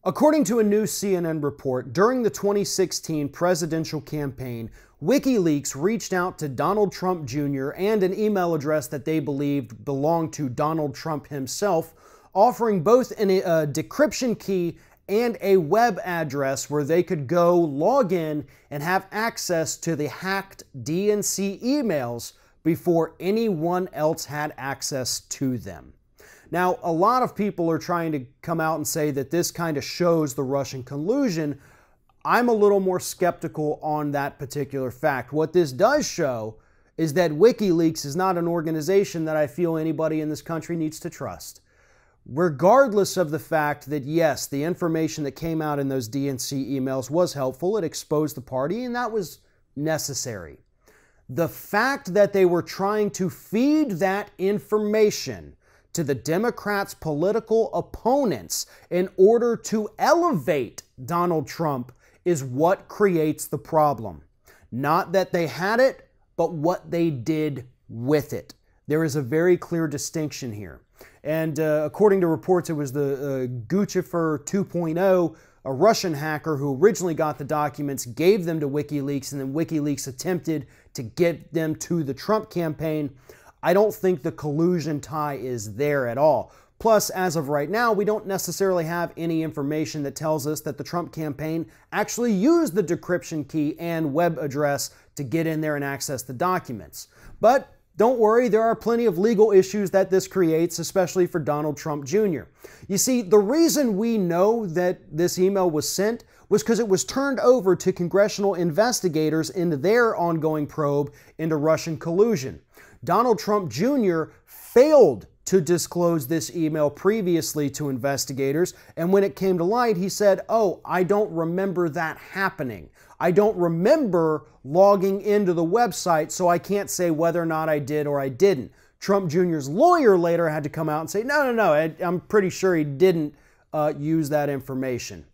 According to a new CNN report, during the 2016 presidential campaign, WikiLeaks reached out to Donald Trump Jr. and an email address that they believed belonged to Donald Trump himself, offering both a decryption key and a web address where they could go log in and have access to the hacked DNC emails before anyone else had access to them. Now, a lot of people are trying to come out and say that this kind of shows the Russian collusion. I'm a little more skeptical on that particular fact. What this does show is that WikiLeaks is not an organization that I feel anybody in this country needs to trust. Regardless of the fact that, yes, the information that came out in those DNC emails was helpful, it exposed the party, and that was necessary. The fact that they were trying to feed that information to the Democrats' political opponents in order to elevate Donald Trump is what creates the problem. Not that they had it, but what they did with it. There is a very clear distinction here. And according to reports, it was the Guccifer 2.0, a Russian hacker who originally got the documents, gave them to WikiLeaks, and then WikiLeaks attempted to get them to the Trump campaign. I don't think the collusion tie is there at all. Plus, as of right now, we don't necessarily have any information that tells us that the Trump campaign actually used the decryption key and web address to get in there and access the documents. But don't worry, there are plenty of legal issues that this creates, especially for Donald Trump Jr. You see, the reason we know that this email was sent was because it was turned over to congressional investigators in their ongoing probe into Russian collusion. Donald Trump Jr. failed to disclose this email previously to investigators, and when it came to light, he said, "Oh, I don't remember that happening. I don't remember logging into the website, so I can't say whether or not I did or I didn't." Trump Jr.'s lawyer later had to come out and say, no, I'm pretty sure he didn't use that information.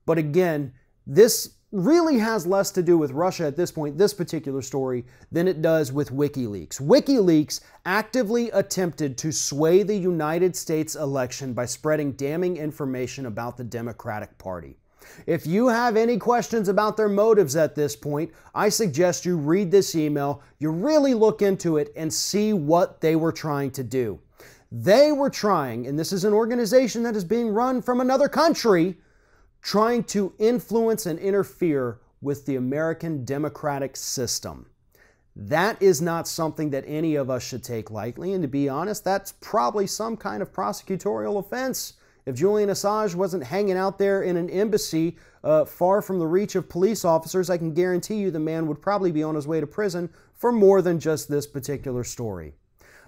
But again, this really has less to do with Russia at this point, this particular story, than it does with WikiLeaks. WikiLeaks actively attempted to sway the United States election by spreading damning information about the Democratic Party. If you have any questions about their motives at this point, I suggest you read this email, you really look into it, and see what they were trying to do. They were trying, and this is an organization that is being run from another country, trying to influence and interfere with the American democratic system. That is not something that any of us should take lightly, and to be honest, that's probably some kind of prosecutorial offense. If Julian Assange wasn't hanging out there in an embassy far from the reach of police officers, I can guarantee you the man would probably be on his way to prison for more than just this particular story.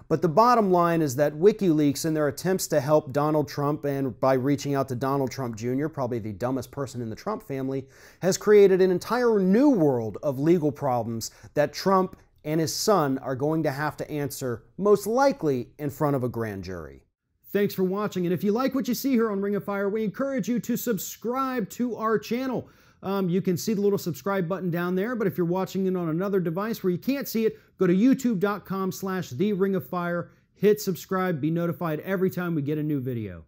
But the bottom line is that WikiLeaks, in their attempts to help Donald Trump and by reaching out to Donald Trump Jr., probably the dumbest person in the Trump family, has created an entire new world of legal problems that Trump and his son are going to have to answer, most likely in front of a grand jury. Thanks for watching, and if you like what you see here on Ring of Fire, we encourage you to subscribe to our channel. You can see the little subscribe button down there, but if you're watching it on another device where you can't see it, go to youtube.com/TheRingOfFire, hit subscribe, be notified every time we get a new video.